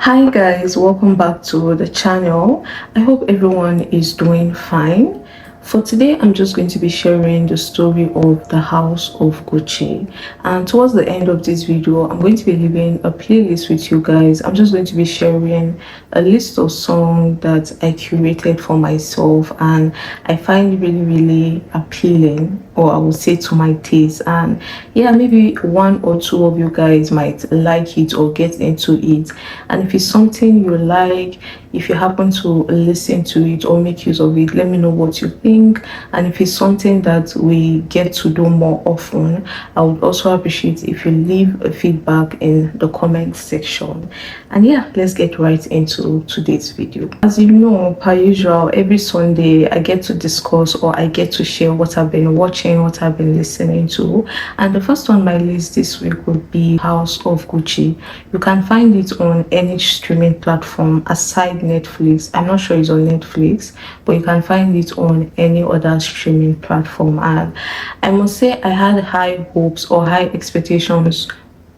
Hi guys, welcome back to the channel. I hope everyone is doing fine. For today, I'm just going to be sharing the story of the house of Gucci, and towards the end of this video I'm going to be leaving a playlist with you guys. I'm just going to be sharing a list of songs that I curated for myself and I find really appealing, or I would say to my taste. And yeah, maybe one or two of you guys might like it or get into it, and if it's something you like, if you happen to listen to it or make use of it, let me know what you think. And if it's something that we get to do more often, I would also appreciate if you leave a feedback in the comment section. And yeah, let's get right into today's video. As you know, per usual, every Sunday I get to discuss or I get to share what I've been watching, what I've been listening to. And the first on my list this week would be House of Gucci. You can find it on any streaming platform aside Netflix. I'm not sure it's on Netflix, but you can find it on any other streaming platform. And I must say I had high hopes or high expectations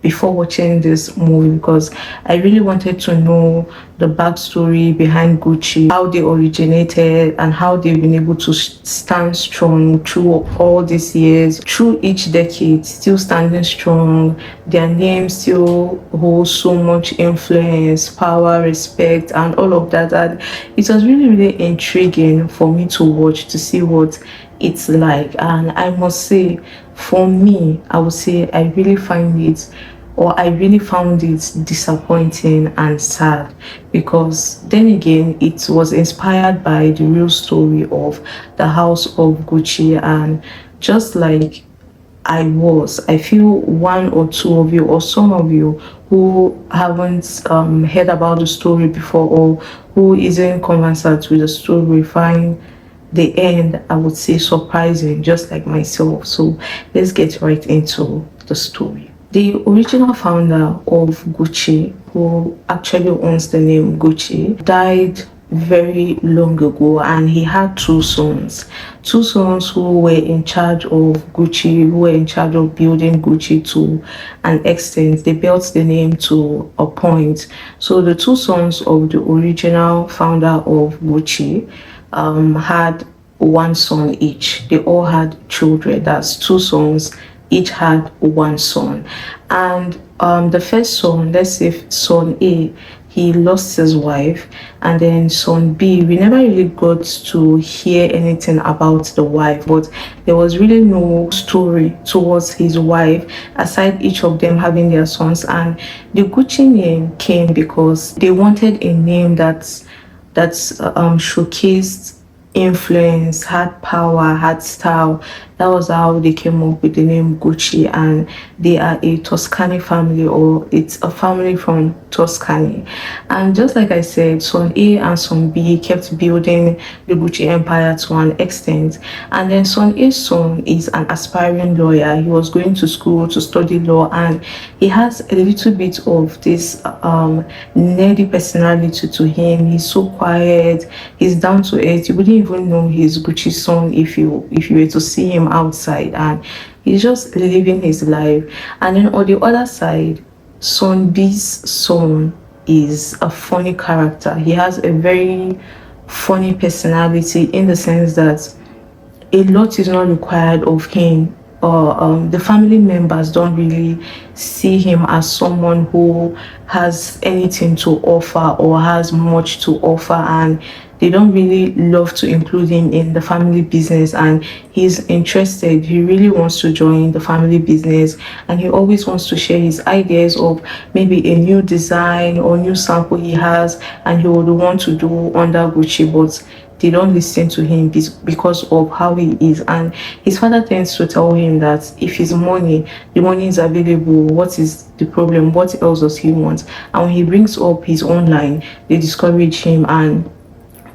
before watching this movie, because I really wanted to know the backstory behind Gucci, how they originated and how they've been able to stand strong through all these years, through each decade, still standing strong. Their name still holds so much influence, power, respect, and all of that. And it was really intriguing for me to watch, to see what it's like. And I must say, for me, I would say I really found it disappointing and sad, because then again it was inspired by the real story of the house of Gucci. And just like I feel one or two of you or some of you who haven't heard about the story before, or who isn't conversant with the story, find the end, I would say, surprising, just like myself. So let's get right into the story. The original founder of Gucci, who actually owns the name Gucci, died very long ago, and he had two sons who were in charge of Gucci, who were in charge of building Gucci to an extent. They built the name to a point. So the two sons of the original founder of Gucci had one son each. They all had children. That's two sons, each had one son. And the first son, let's say son A, he lost his wife. And then son B, we never really got to hear anything about the wife, but there was really no story towards his wife aside each of them having their sons. And the Gucci name came because they wanted a name that's showcased influence, had power, had style. That was how they came up with the name Gucci. And they are a Tuscany family, or it's a family from Tuscany. And just like I said, son A and son B kept building the Gucci empire to an extent. And then son A's son is an aspiring lawyer. He was going to school to study law, and he has a little bit of this nerdy personality to him. He's so quiet, he's down to earth. You wouldn't even know he's Gucci's son if you were to see him outside, and he's just living his life. And then on the other side, son B's son is a funny character. He has a very funny personality, in the sense that a lot is not required of him, or the family members don't really see him as someone who has anything to offer or has much to offer, and they don't really love to include him in the family business. And he's interested, he really wants to join the family business, and he always wants to share his ideas of maybe a new design or new sample he has, and he would want to do under Gucci, but they don't listen to him because of how he is. And his father tends to tell him that if the money is available, what is the problem? What else does he want? And when he brings up his own line, they discourage him. And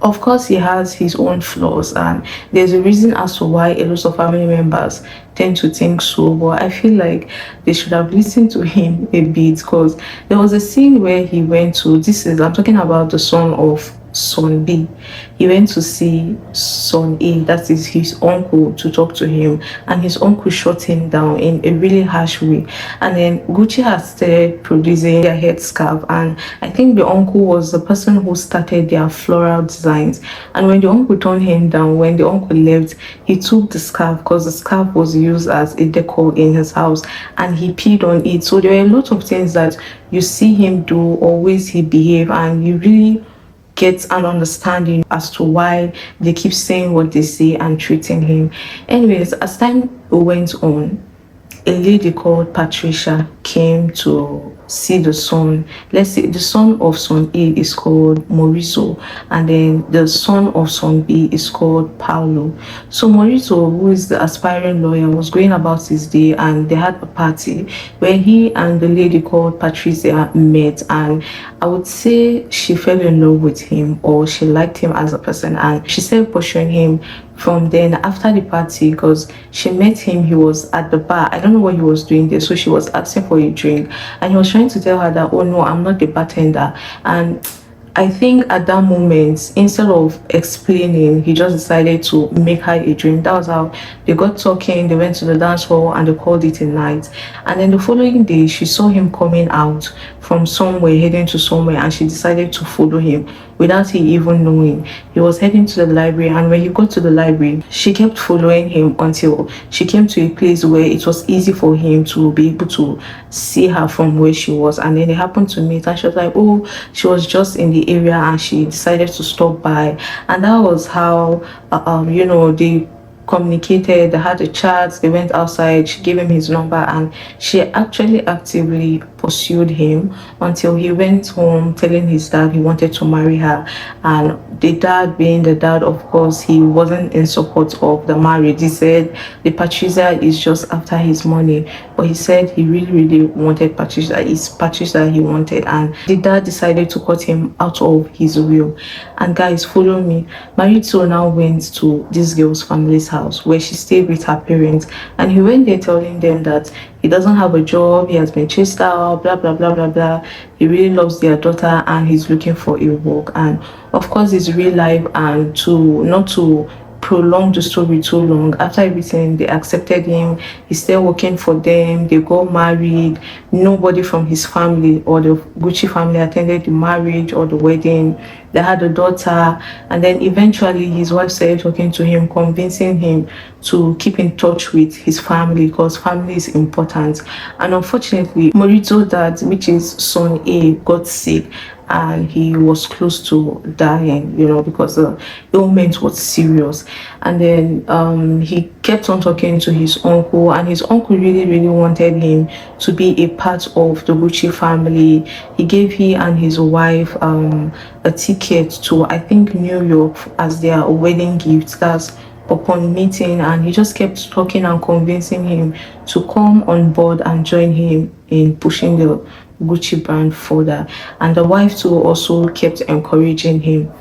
of course, he has his own flaws, and there's a reason as to why a lot of family members tend to think so. But I feel like they should have listened to him a bit, because there was a scene where he went to, I'm talking about the son of son B. He went to see son A, that is his uncle, to talk to him, and his uncle shot him down in a really harsh way. And then Gucci has started producing their headscarf, and I think the uncle was the person who started their floral designs. And when the uncle turned him down, when the uncle left, he took the scarf because the scarf was used as a decor in his house, and he peed on it. So there were a lot of things that you see him do, always he behave, and you really get an understanding as to why they keep saying what they say and treating him. Anyways, as time went on, a lady called Patricia came to see the son. Let's say the son of son A is called Maurizio, and then the son of son B is called Paolo. So Maurizio, who is the aspiring lawyer, was going about his day, and they had a party where he and the lady called Patricia met, and I would say she fell in love with him, or she liked him as a person, and she started pursuing him from then after the party, because she met him, he was at the bar. I don't know what he was doing there, so she was asking for a drink, and he was trying to tell her that, oh no, I'm not the bartender. And I think at that moment, instead of explaining, he just decided to make her a drink. That was how they got talking. They went to the dance hall and they called it a night. And then the following day, she saw him coming out from somewhere, heading to somewhere, and she decided to follow him without he even knowing. He was heading to the library, and when he got to the library, she kept following him until she came to a place where it was easy for him to be able to see her from where she was. And then they happened to meet, and she was like, oh, she was just in the area and she decided to stop by. And that was how they communicated. They had a chat, they went outside, she gave him his number, and she actually actively pursued him until he went home telling his dad he wanted to marry her. And the dad, being the dad, of course, he wasn't in support of the marriage. He said the Patricia is just after his money, but he said he really wanted Patricia. It's Patricia he wanted, and the dad decided to cut him out of his will. And guys, follow me. Maurizio now went to this girl's family's house where she stayed with her parents, and he went there telling them that he doesn't have a job, he has been chased out, blah blah blah blah blah. He really loves their daughter and he's looking for a work. And of course it's real life, and to not to prolong the story too long, after everything, they accepted him. He started working for them, they got married. Nobody from his family or the Gucci family attended the marriage or the wedding. They had a daughter, and then eventually his wife started talking to him, convincing him to keep in touch with his family because family is important. And unfortunately, Maurizio dad, which is son A, got sick, and he was close to dying, because the ailment was serious. And then he kept on talking to his uncle, and his uncle really wanted him to be a part of the Gucci family. He gave he and his wife a ticket to, I think, New York as their wedding gift. That's upon meeting, and he just kept talking and convincing him to come on board and join him in pushing the Gucci brand further. And the wife too also kept encouraging him.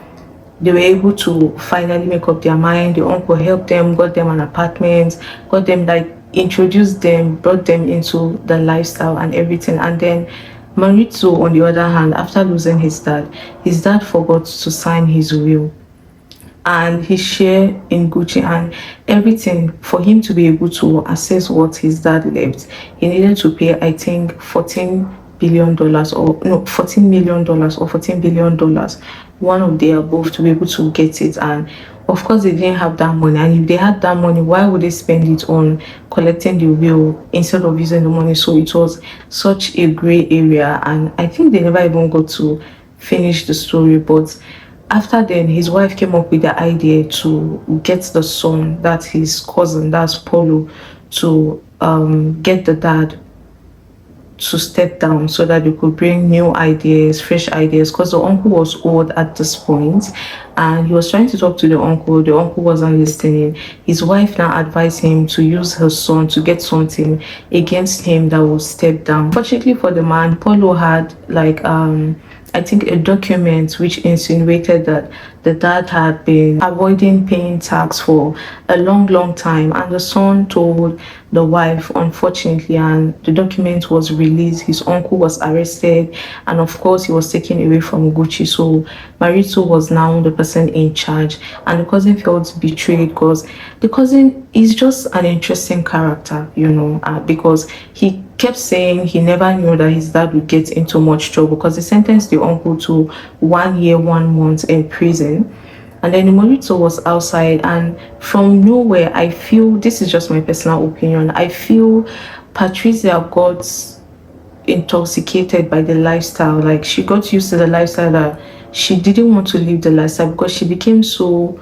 They were able to finally make up their mind. The uncle helped them, got them an apartment, got them, introduced them, brought them into the lifestyle and everything. And then Maurizio, on the other hand, after losing his dad forgot to sign his will and his share in Gucci and everything. For him to be able to access what his dad left, he needed to pay, I think, $14 billion, or no, $14 million or $14 billion, one of the above, to be able to get it. And of course they didn't have that money, and if they had that money, why would they spend it on collecting the will instead of using the money? So it was such a gray area, and I think they never even got to finish the story. But after then, his wife came up with the idea to get the son, that's his cousin, that's Polo, to get the dad to step down so that they could bring new ideas, fresh ideas, because the uncle was old at this point, and he was trying to talk to the uncle. The uncle wasn't listening. His wife now advised him to use her son to get something against him that would step down. Fortunately for the man, Polo had I think, a document which insinuated that the dad had been avoiding paying tax for a long time, and the son told the wife, unfortunately, and the document was released. His uncle was arrested, and of course, he was taken away from Gucci. So Maurizio was now the person in charge, and the cousin felt betrayed because the cousin is just an interesting character, because he kept saying he never knew that his dad would get into much trouble because they sentenced the uncle to 1 year, 1 month in prison. And then Maurizio was outside, and from nowhere, I feel, this is just my personal opinion, I feel Patricia got intoxicated by the lifestyle. Like, she got used to the lifestyle that she didn't want to live the lifestyle because she became so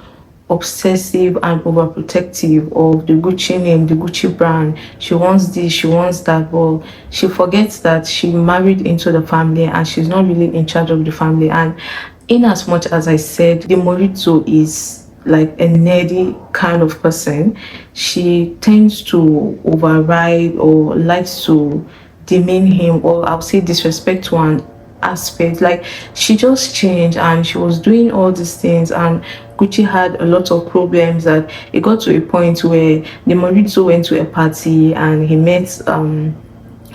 obsessive and overprotective of the Gucci name, the Gucci brand. She wants this, she wants that, but she forgets that she married into the family and she's not really in charge of the family. And in as much as I said the Maurizio is like a nerdy kind of person, she tends to override or likes to demean him, or I'll say disrespect one aspect. Like, she just changed and she was doing all these things, and Gucci had a lot of problems that it got to a point where the Maurizio went to a party and he met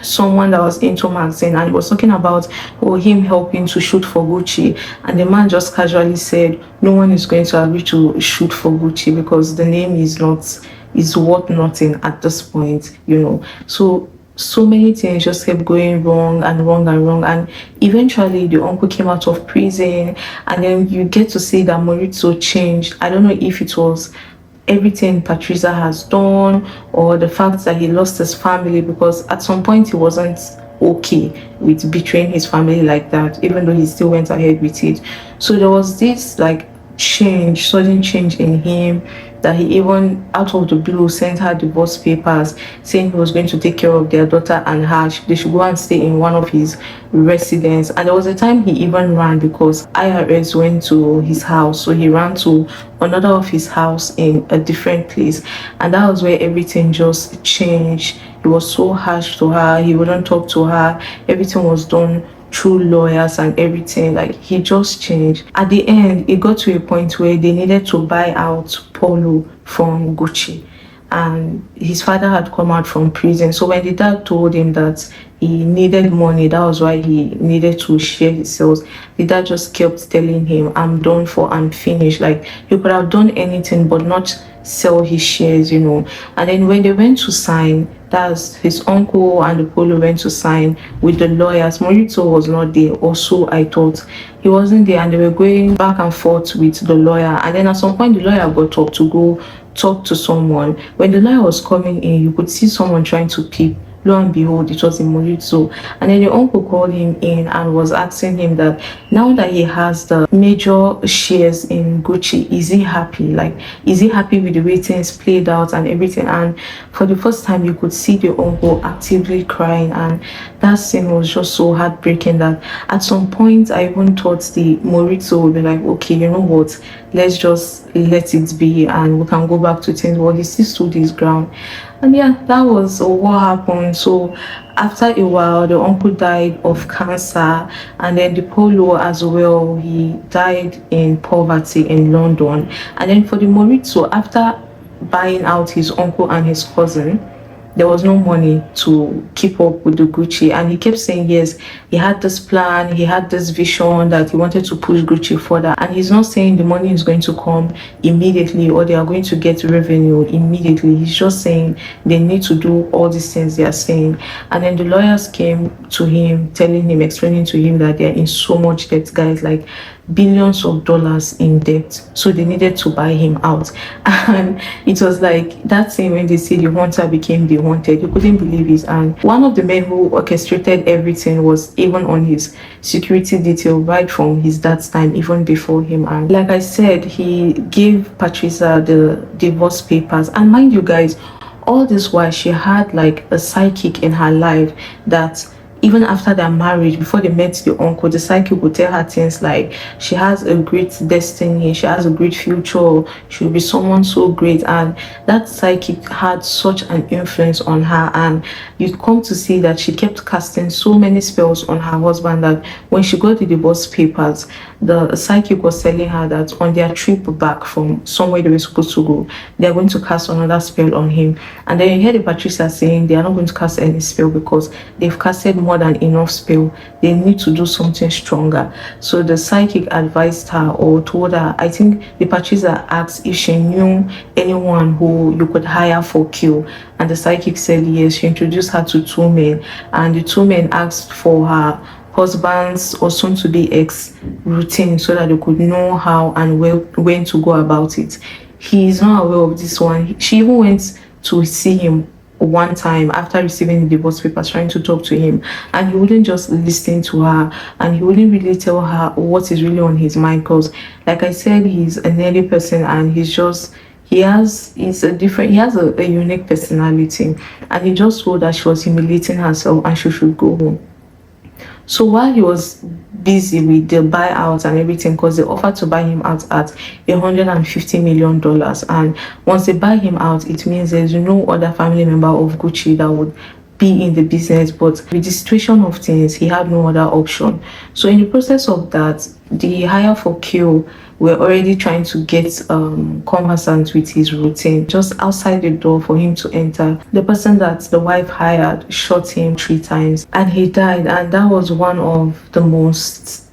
someone that was into magazine, and he was talking about him helping to shoot for Gucci, and the man just casually said no one is going to agree to shoot for Gucci because the name is worth nothing at this point. So many things just kept going wrong and wrong and wrong, and eventually the uncle came out of prison, and then you get to see that Maurizio changed. I don't know if it was everything Patricia has done or the fact that he lost his family, because at some point he wasn't okay with betraying his family like that, even though he still went ahead with it. So there was this like sudden change in him, that he even out of the blue sent her divorce papers saying he was going to take care of their daughter and her. They should go and stay in one of his residence. And there was a time he even ran because IRS went to his house, so he ran to another of his house in a different place, and that was where everything just changed. He was so harsh to her, he wouldn't talk to her, everything was done through lawyers and everything. Like, he just changed. At the end, it got to a point where they needed to buy out Polo from Gucci, and his father had come out from prison. So when the dad told him that he needed money, that was why he needed to share his sales, the dad just kept telling him, I'm done for, I'm finished. Like, he could have done anything but not sell his shares. And then when they went to sign, that's his uncle and the Polo went to sign with the lawyers, Maurizio was not there, or so I thought. He wasn't there, and they were going back and forth with the lawyer. And then at some point the lawyer got up to go talk to someone. When the lawyer was coming in, you could see someone trying to peep. Lo and behold, it was in Maurizio. And then the uncle called him in and was asking him that now that he has the major shares in Gucci, is he happy? Like, is he happy with the way things played out and everything? And for the first time, you could see the uncle actively crying, and that scene was just so heartbreaking that at some point I even thought the Maurizio would be like, okay, you know what, let's just let it be and we can go back to things. Well, he still stood his ground. And yeah, that was what happened. So after a while, the uncle died of cancer, and then the Polo as well, he died in poverty in London. And then for the Maurizio, after buying out his uncle and his cousin, there was no money to keep up with the Gucci, and he kept saying yes, he had this plan, he had this vision that he wanted to push Gucci further, and he's not saying the money is going to come immediately or they are going to get revenue immediately. He's just saying they need to do all these things they are saying. And then the lawyers came to him, telling him, explaining to him that they're in so much debt, guys, like billions of dollars in debt, so they needed to buy him out. And it was like that scene when they say the hunter became the hunted. You couldn't believe it. And one of the men who orchestrated everything was even on his security detail right from his dad's time, even before him. And like I said, he gave Patricia the divorce papers, and mind you guys, all this while she had like a sidekick in her life that even after their marriage, before they met the uncle, the psychic would tell her things like she has a great destiny, she has a great future, she will be someone so great. And that psychic had such an influence on her. And you come to see that she kept casting so many spells on her husband that when she got the divorce papers, the psychic was telling her that on their trip back from somewhere they were supposed to go, they are going to cast another spell on him. And then you hear the Patricia saying they are not going to cast any spell because they've casted more than enough spell. They need to do something stronger. So the psychic advised her or told her, I think the Patricia asked if she knew anyone who you could hire for kill. And the psychic said yes. She introduced her to two men, and the two men asked for her husband's or soon to be ex routine so that they could know how and when to go about it. He is not aware of this one. She even went to see him one time after receiving the divorce papers, trying to talk to him, and he wouldn't just listen to her, and he wouldn't really tell her what is really on his mind. Because like I said, he's a nerdy person, and he has a unique personality, and he just told her she was humiliating herself and she should go home. So while he was busy with the buyout and everything, because they offered to buy him out at $150 million, and once they buy him out, it means there's no other family member of Gucci that would be in the business. But with the situation of things, he had no other option. So in the process of that, the hire for kill were already trying to get conversant with his routine just outside the door for him to enter. The person that the wife hired shot him 3 times and he died. And that was one of the most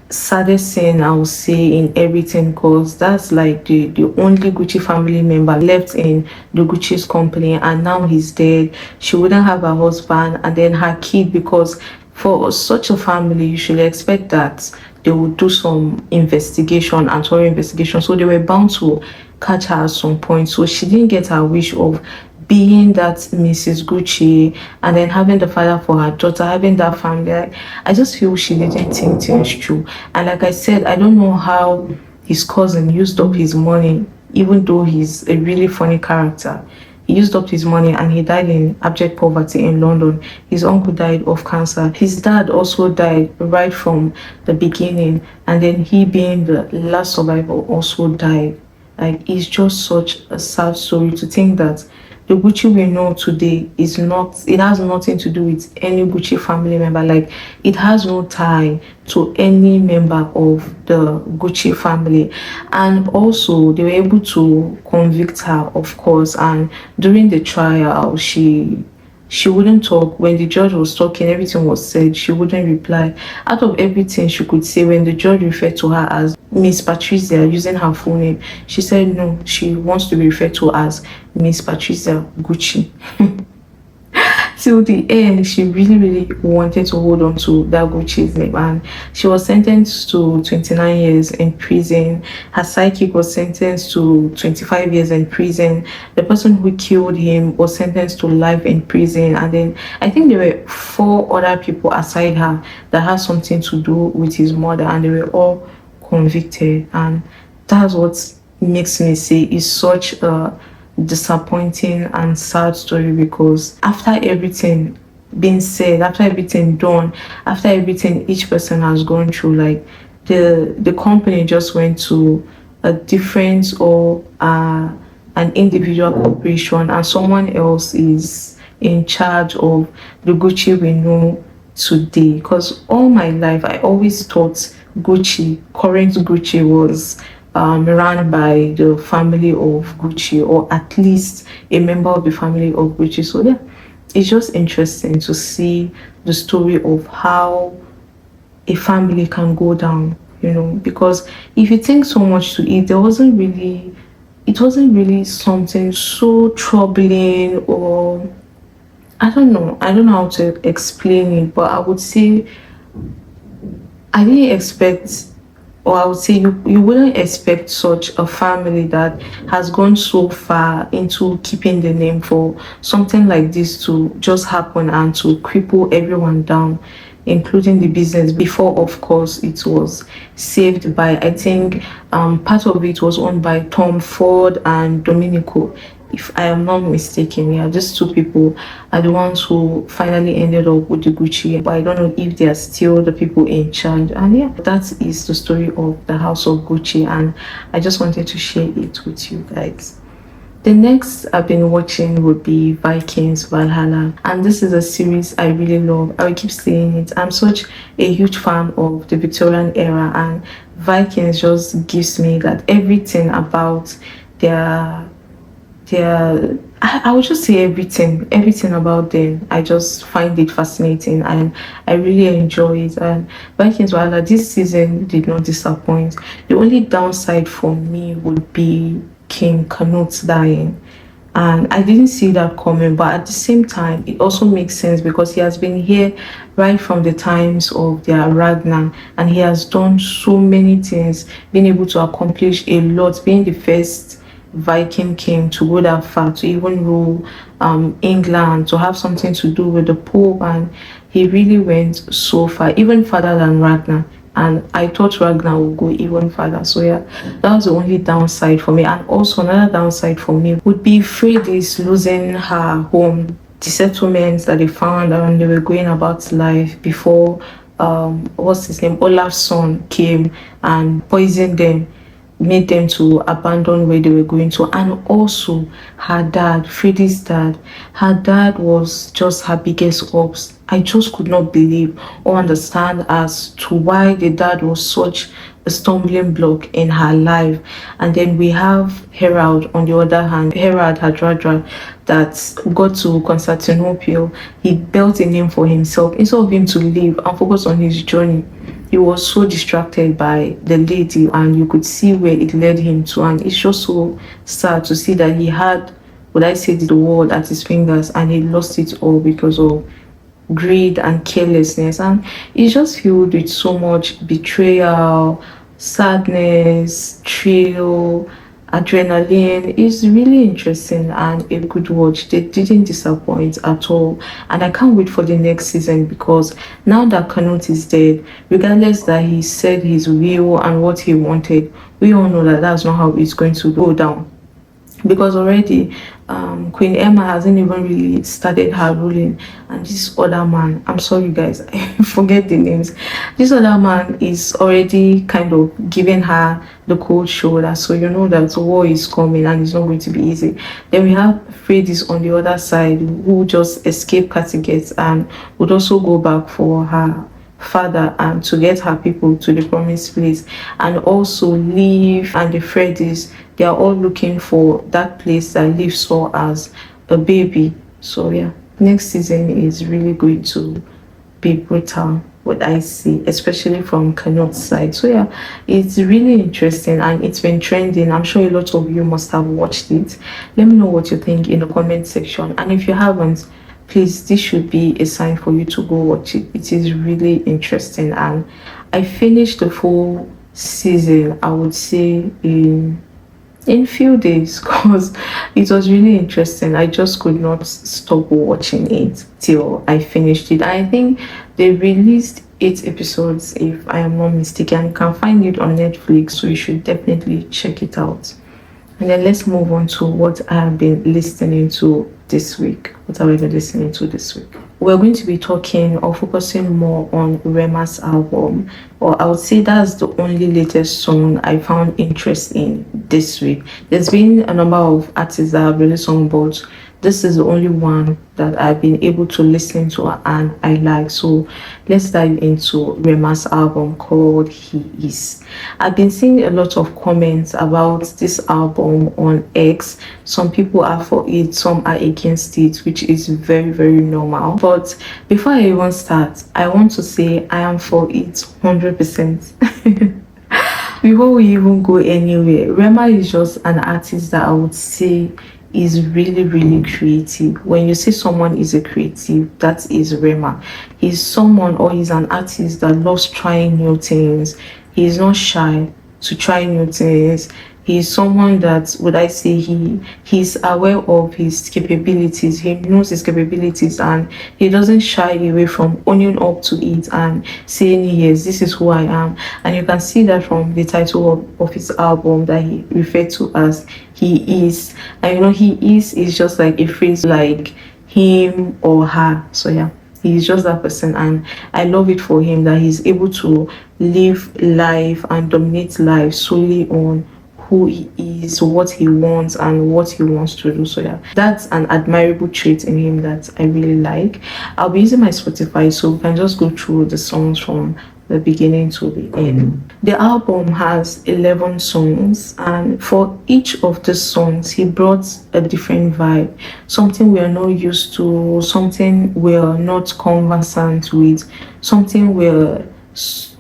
saddest scene I would say in everything, because that's like the only Gucci family member left in the Gucci's company, and now he's dead. She wouldn't have her husband and then her kid, because for such a family you should expect that they would do some investigation and thorough investigation, so they were bound to catch her at some point. So she didn't get her wish of being that Mrs. Gucci and then having the father for her daughter, having that family. I just feel she didn't think things through. And like I said, I don't know how his cousin used up his money, even though he's a really funny character. He used up his money and he died in abject poverty in London. His uncle died of cancer. His dad also died right from the beginning, and then he, being the last survivor, also died. Like, it's just such a sad story to think that the Gucci we know today is not, it has nothing to do with any Gucci family member. Like, it has no tie to any member of the Gucci family. And also they were able to convict her, of course, and during the trial she wouldn't talk. When the judge was talking, everything was said, she wouldn't reply. Out of everything she could say, when the judge referred to her as Miss Patricia, using her full name, she said no, she wants to be referred to as Miss Patricia Gucci. Till the end, she really wanted to hold on to that Gucci's name, and she was sentenced to 29 years in prison. Her psychic was sentenced to 25 years in prison. The person who killed him was sentenced to life in prison, and then I think there were 4 other people aside her that had something to do with his murder, and they were all convicted. And that's what makes me say it's such a disappointing and sad story, because after everything being said, after everything done, after everything each person has gone through, like the company just went to a different or an individual corporation, and someone else is in charge of the Gucci we know today. Because all my life I always thought Gucci, current Gucci, was run by the family of Gucci, or at least a member of the family of Gucci. So yeah, it's just interesting to see the story of how a family can go down, because if you think so much to it, it wasn't really something so troubling, or I don't know how to explain it, but I would say I didn't expect, or I would say you wouldn't expect such a family that has gone so far into keeping the name for something like this to just happen and to cripple everyone down, including the business. Before, of course, it was saved by, I think part of it was owned by Tom Ford and Domenico. if I am not mistaken. Yeah, these two people are the ones who finally ended up with the Gucci, but I don't know if they are still the people in charge. And yeah, that is the story of the house of Gucci, and I just wanted to share it with you guys. The next I've been watching would be Vikings Valhalla, and this is a series I really love. I will keep saying it. I'm such a huge fan of the Victorian era, and Vikings just gives me that everything about their I would just say everything about them. I just find it fascinating, and I really enjoy it. And Vikings Valhalla this season did not disappoint. The only downside for me would be King Canute dying. And I didn't see that coming, but at the same time, it also makes sense because he has been here right from the times of their Ragnar, and he has done so many things, been able to accomplish a lot, being the first Viking king to go that far, to even rule England, to have something to do with the Pope, and he really went so far, even farther than Ragnar. And I thought Ragnar would go even farther. So yeah, that was the only downside for me. And also another downside for me would be Freydis losing her home, the settlements that they found and they were going about life before what's his name, Olaf's son came and poisoned them, made them to abandon where they were going to. And also her dad, Freddie's dad, her dad was just her biggest hopes. I just could not believe or understand as to why the dad was such a stumbling block in her life. And then we have Herald on the other hand, Herald Hadrada, that got to Constantinople. He built a name for himself instead of him to live and focus on his journey. He was so distracted by the lady, and you could see where it led him to. And it's just so sad to see that he had, would I say, the world at his fingers, and he lost it all because of greed and carelessness. And it's just filled with so much betrayal, sadness, thrill, adrenaline. Is really interesting and a good watch. They didn't disappoint at all, and I can't wait for the next season because now that Canute is dead, regardless that he said his will and what he wanted, we all know that that's not how it's going to go down, because already Queen Emma hasn't even really started her ruling, and this other man, I'm sorry guys, I forget the names, this other man is already kind of giving her the cold shoulder, so you know that war is coming and it's not going to be easy. Then we have Freydis on the other side who just escaped Kattegat and would also go back for her father and to get her people to the promised place, and also Liv and the Freydis, they are all looking for that place that Liv saw as a baby. So yeah, next season is really going to be brutal, what I see, especially from Canute's side. So yeah, it's really interesting and it's been trending. I'm sure a lot of you must have watched it. Let me know what you think in the comment section, and if you haven't, please, this should be a sign for you to go watch it. It is really interesting, and I finished the full season, I would say, in few days because it was really interesting. I just could not stop watching it till I finished it. I think they released 8 episodes, if I am not mistaken. You can find it on Netflix, so you should definitely check it out. And then let's move on to what I have been listening to this week. What have I been listening to this week? We're going to be talking or focusing more on Rema's album, or I would say that's the only latest song I found interest in this week. There's been a number of artists that have released songs, but this is the only one that I've been able to listen to and I like. So let's dive into Rema's album called HEIS. I've been seeing a lot of comments about this album on X. Some people are for it, some are against it, which is very, very normal. But before I even start, I want to say I am for it 100%. Before we even go anywhere, Rema is just an artist that I would say is really, really creative. When you say someone is a creative, that is Rema. He's someone, or he's an artist that loves trying new things. He's not shy to try new things. he's someone that, would I say, he's aware of his capabilities. He knows his capabilities, and he doesn't shy away from owning up to it and saying, yes, this is who I am. And you can see that from the title of his album that he referred to as He Is. And He is just like a phrase like him or her. So yeah, he's just that person, and I love it for him that he's able to live life and dominate life solely on who he is, what he wants, and what he wants to do. So yeah, that's an admirable trait in him that I really like. I'll be using my Spotify, so we can just go through the songs from the beginning to the end. The album has 11 songs, and for each of the songs he brought a different vibe, something we are not used to, something we are not conversant with, something we're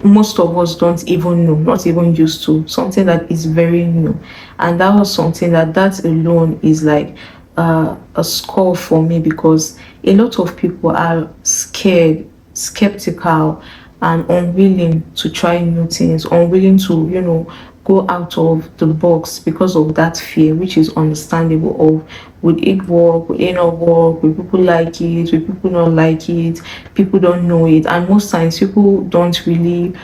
most of us don't even know, not even used to, something that is very new. And that was something that alone is like a score for me, because a lot of people are scared, skeptical, and unwilling to try new things, unwilling to go out of the box because of that fear, which is understandable. Of, would it work, would it not work, will people like it, will people not like it, people don't know it. And most times people don't really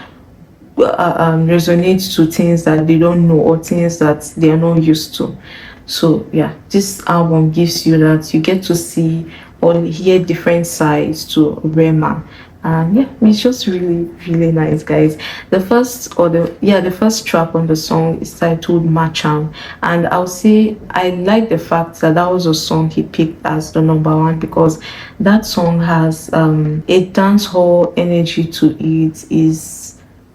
resonate to things that they don't know, or things that they are not used to. So yeah, this album gives you that. You get to see or hear different sides to Rema. And yeah, it's just really, really nice, guys. The first track on the song is titled Macham, and I'll say I like the fact that was a song he picked as the number one, because that song has a dance hall energy to it.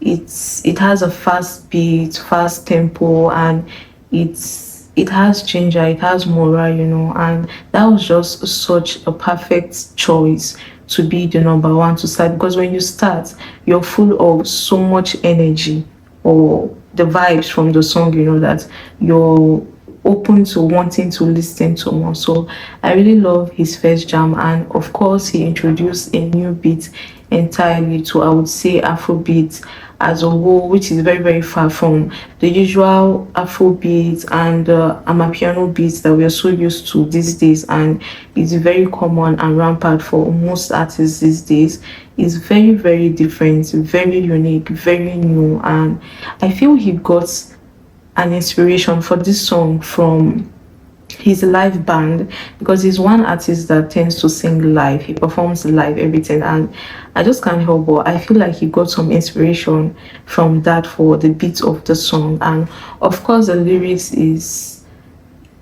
It has a fast beat, fast tempo, and it has ginger, it has morale, and that was just such a perfect choice to be the number one to start, because when you start, you're full of so much energy, or the vibes from the song, that you're open to wanting to listen to more. So I really love his first jam, and of course he introduced a new beat entirely to, I would say, Afrobeat as a whole, which is very, very far from the usual Afrobeat and Amapiano beats that we are so used to these days, and it's very common and rampant for most artists these days. It's very, very different, very unique, very new, and I feel he got an inspiration for this song from his live band, because he's one artist that tends to sing live, he performs live everything, and I just can't help but I feel like he got some inspiration from that for the beat of the song. And of course the lyrics is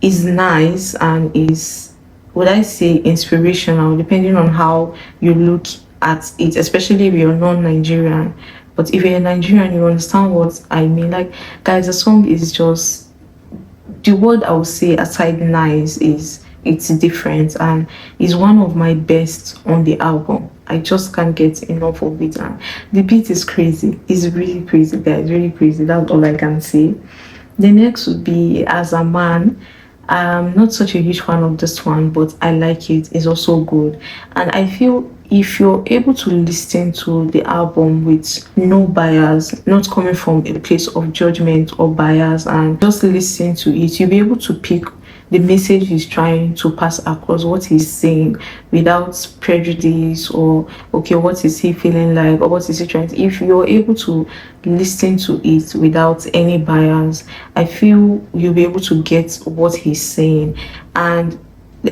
nice and is, would I say, inspirational, depending on how you look at it, especially if you're non-Nigerian. But if you're a Nigerian, you understand what I mean. Like, guys, the song is just, the word I would say aside nice is, it's different, and is one of my best on the album. I just can't get enough of it, and the beat is crazy. It's really crazy, guys, really crazy. That's all I can say. The next would be As a Man. I'm not such a huge fan of this one, but I like it. It's also good, and I feel if you're able to listen to the album with no bias, not coming from a place of judgment or bias, and just listen to it, you'll be able to pick the message he's trying to pass across, what he's saying, without prejudice, or okay, what is he feeling like, or what is he trying to, if you're able to listen to it without any bias, I feel you'll be able to get what he's saying. And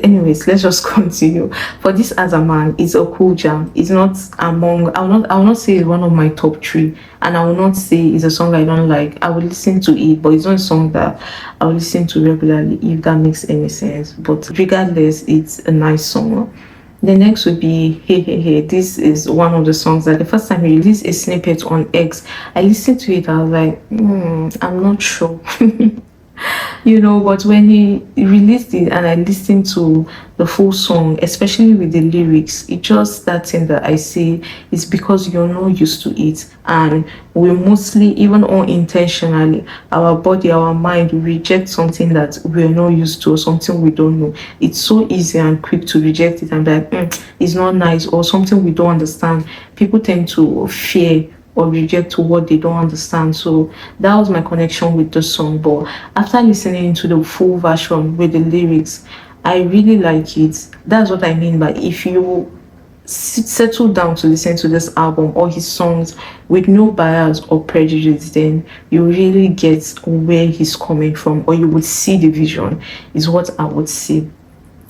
anyways, let's just continue. For this As a Man, it's a cool jam. It's not among, I will not say it's one of my top three, and I will not say it's a song I don't like. I will listen to it, but it's not a song that I will listen to regularly, if that makes any sense. But regardless, it's a nice song. The next would be Hey Hey Hey. This is one of the songs that the first time he released a snippet on X, I listened to it, I was like, I'm not sure. But when he released it and I listened to the full song, especially with the lyrics, it just, that thing that I say is because you're not used to it, and we mostly, even unintentionally, our body, our mind reject something that we're not used to, or something we don't know. It's so easy and quick to reject it and be like, it's not nice, or something we don't understand. People tend to fear or reject what they don't understand. So that was my connection with the song. But after listening to the full version with the lyrics, I really like it. That's what I mean by if you settle down to listen to this album or his songs with no bias or prejudice, then you really get where he's coming from, or you would see the vision, is what I would say.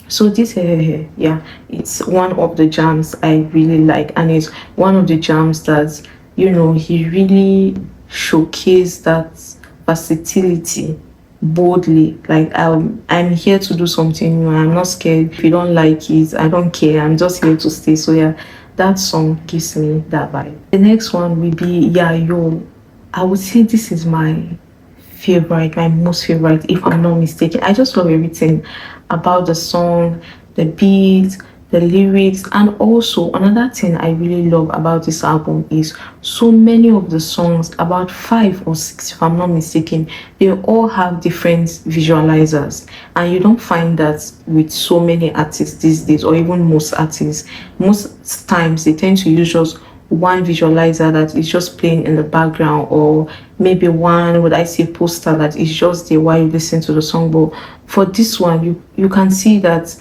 So this yeah, it's one of the jams I really like, and it's one of the jams that he really showcased that versatility boldly. Like I'm here to do something new. I'm not scared. If you don't like it, I don't care. I'm just here to stay. So yeah, that song gives me that vibe. The next one will be Yeah Yo. I would say this is my favorite, my most favorite, if I'm not mistaken. I just love everything about the song, the beat, the lyrics, and also another thing I really love about this album is so many of the songs, about 5 or 6, if I'm not mistaken, they all have different visualizers, and you don't find that with so many artists these days, or even most artists. Most times they tend to use just one visualizer that is just playing in the background, or maybe one, would I say, poster that is just there while you listen to the song. But for this one, you can see that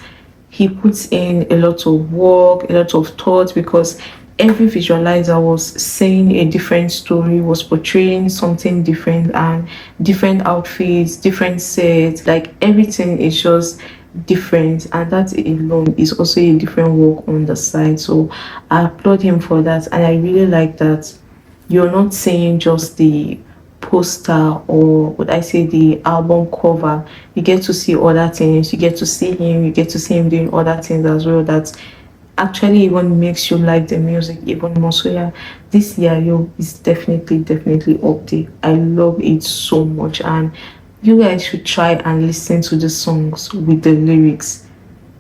he puts in a lot of work, a lot of thought, because every visualizer was saying a different story, was portraying something different, and different outfits, different sets, like everything is just different, and that alone is also a different work on the side. So I applaud him for that, and I really like that you're not saying just the poster, or would I say the album cover. You get to see other things, you get to see him, you get to see him doing other things as well, that actually even makes you like the music even more. So yeah, this year yo is definitely up there. I love it so much, and you guys should try and listen to the songs with the lyrics,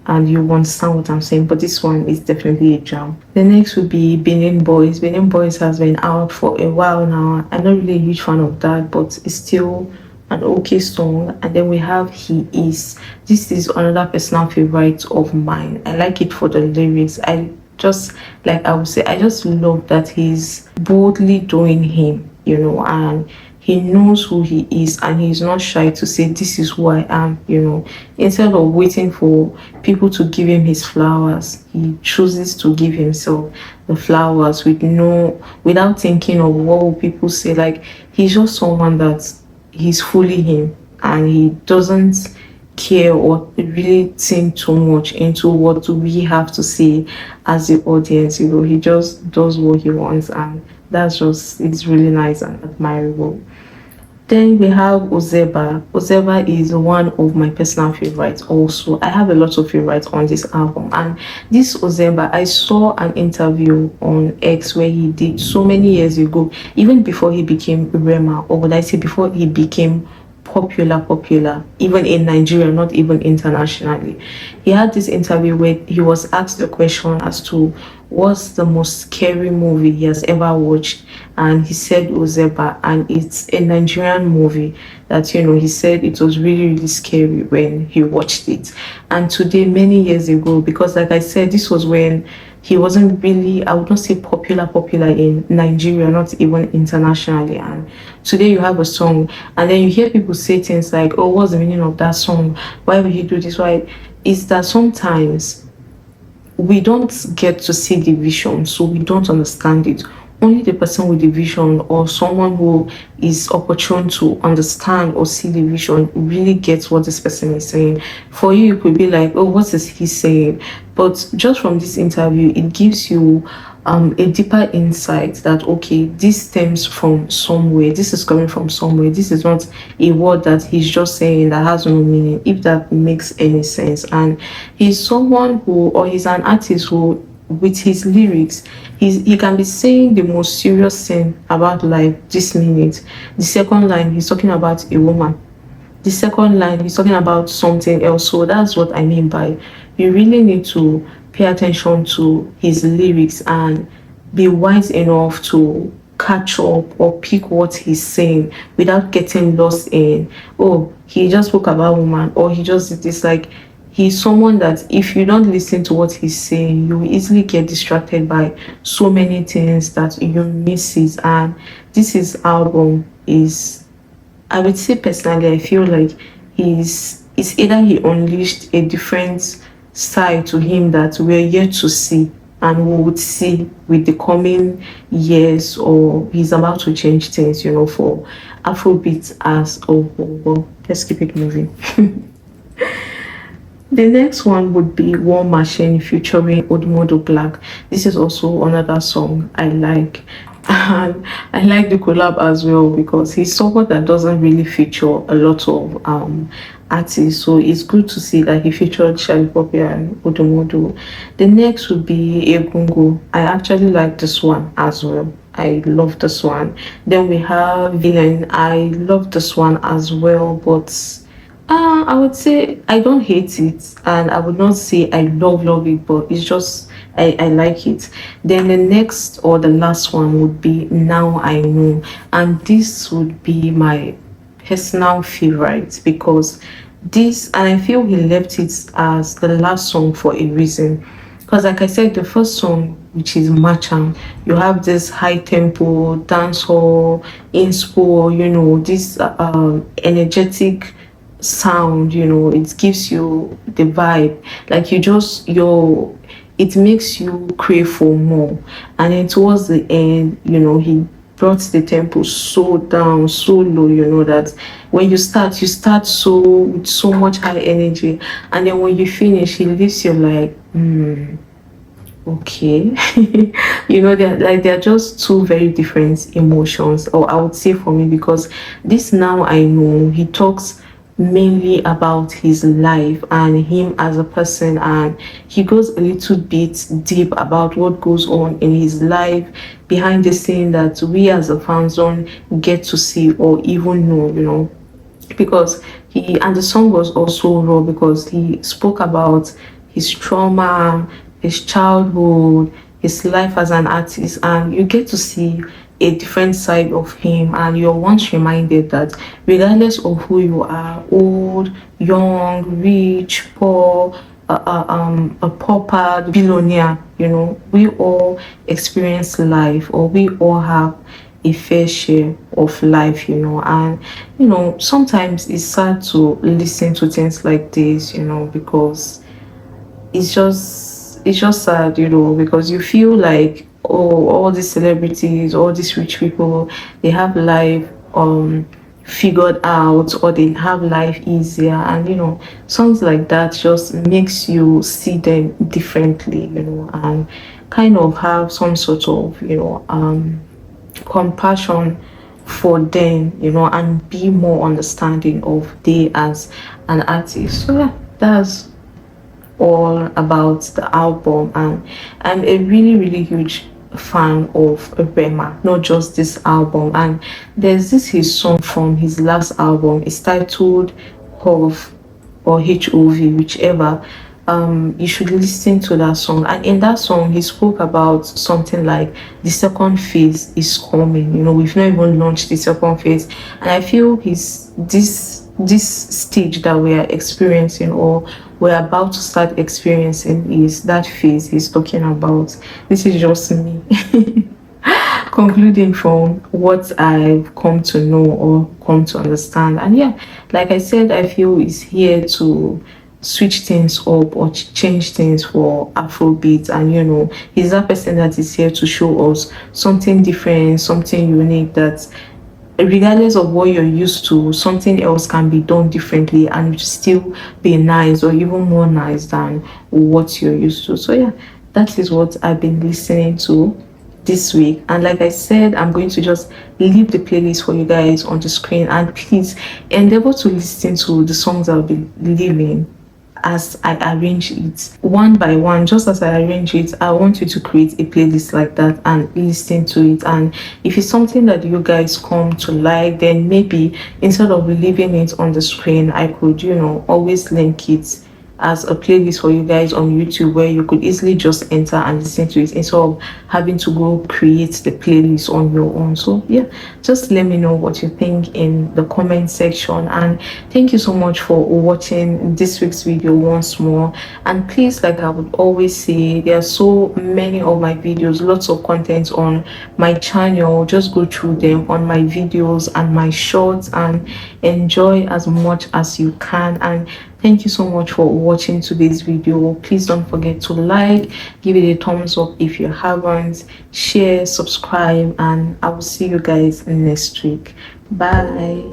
and you understand what I'm saying. But this one is definitely a jam. The next would be Benin Boys. Benin Boys has been out for a while now. I'm not really a huge fan of that, but it's still an okay song. And then we have He Is. This is another personal favorite of mine. I like it for the lyrics. I just, like I would say, I just love that he's boldly doing him, and he knows who he is, and he's not shy to say this is who I am. Instead of waiting for people to give him his flowers, he chooses to give himself the flowers without thinking of what will people say. Like, he's just someone that he's fully him, and he doesn't care or really think too much into what we have to say as the audience. He just does what he wants, and it's really nice and admirable. Then we have Ozeba. Ozeba is one of my personal favorites also. I have a lot of favorites on this album. And this Ozeba, I saw an interview on X where he did so many years ago, even before he became Rema, or would I say before he became popular, even in Nigeria, not even internationally. He had this interview where he was asked the question as to what's the most scary movie he has ever watched, and he said Ozeba, and it's a Nigerian movie that he said it was really scary when he watched it. And today, many years ago, because like I said, this was when he wasn't really, I would not say popular in Nigeria, not even internationally. And today you have a song, and then you hear people say things like, oh, what's the meaning of that song? Why would he do this? Why? Is that sometimes we don't get to see the vision, so we don't understand it. Only the person with the vision, or someone who is opportune to understand or see the vision, really gets what this person is saying. For you, it could be like, oh, what is he saying? But just from this interview, it gives you a deeper insight that, okay, this stems from somewhere, this is coming from somewhere, this is not a word that he's just saying that has no meaning, if that makes any sense. And he's someone who, or he's an artist who, with his lyrics, he can be saying the most serious thing about life this minute. The second line, he's talking about a woman. The second line, he's talking about something else. So that's what I mean by, you really need to pay attention to his lyrics and be wise enough to catch up or pick what he's saying without getting lost in, oh, he just spoke about woman, or he just did this. Like, he's someone that if you don't listen to what he's saying, you will easily get distracted by so many things that you miss it. And this is album is, I would say personally, I feel like it's either he unleashed a different side to him that we're yet to see and we would see with the coming years, or he's about to change things, for Afrobeat as a whole. Well, let's keep it moving. The next one would be War Machine featuring Odumodu Black. This is also another song I like. And I like the collab as well because he's someone that doesn't really feature a lot of artists. So it's good to see that he featured Shali Poppy and Odumodu. The next would be Egungo. I actually like this one as well. I love this one. Then we have Villain. I love this one as well, but I would say I don't hate it, and I would not say I love it, but it's just I like it. Then the next or the last one would be Now I Know, and this would be my personal favorite because this, and I feel he left it as the last song for a reason. Because like I said, the first song, which is Machan, you have this high tempo, dancehall, inspo, this energetic sound, it gives you the vibe, like it makes you crave for more. And then towards the end, he brought the tempo so down, so low, that when you start so with so much high energy, and then when you finish, he leaves you like, okay. They're just two very different emotions, or I would say for me, because this Now I Know, he talks mainly about his life and him as a person, and he goes a little bit deep about what goes on in his life behind the scene that we as the fans don't get to see or even know, because the song was also raw because he spoke about his trauma, his childhood, his life as an artist, and you get to see a different side of him, and you're once reminded that regardless of who you are, old, young, rich, poor, a pauper, billionaire, we all experience life, or we all have a fair share of life, and sometimes it's sad to listen to things like this, because it's just sad, because you feel like, oh, all these celebrities, all these rich people, they have life figured out, or they have life easier, and songs like that just makes you see them differently, and kind of have some sort of compassion for them, and be more understanding of they as an artist. So yeah, that's all about the album, and I'm a really huge fan of Rema, not just this album. And there's this his song from his last album, it's titled HOV or HOV, whichever. You should listen to that song, and in that song he spoke about something like the second phase is coming. We've not even launched the second phase, and I feel this stage that we are experiencing, or we're about to start experiencing, is that phase he's talking about. This is just me concluding from what I've come to know or come to understand. And yeah, like I said, I feel he's here to switch things up or change things for Afrobeat, and he's that person that is here to show us something different, something unique, that regardless of what you're used to, something else can be done differently and still be nice, or even more nice than what you're used to. So yeah, that is what I've been listening to this week. And like I said, I'm going to just leave the playlist for you guys on the screen, and please endeavor to listen to the songs I'll be leaving as I arrange it one by one. Just as I arrange it, I want you to create a playlist like that and listen to it. And if it's something that you guys come to like, then maybe instead of leaving it on the screen, I could always link it as a playlist for you guys on YouTube, where you could easily just enter and listen to it instead of having to go create the playlist on your own. So yeah, just let me know what you think in the comment section, and thank you so much for watching this week's video once more. And please, like I would always say, there are so many of my videos, lots of content on my channel. Just go through them on my videos and my shorts and enjoy as much as you can. And thank you so much for watching today's video. Please don't forget to like, give it a thumbs up if you haven't, share, subscribe, and I will see you guys next week. Bye.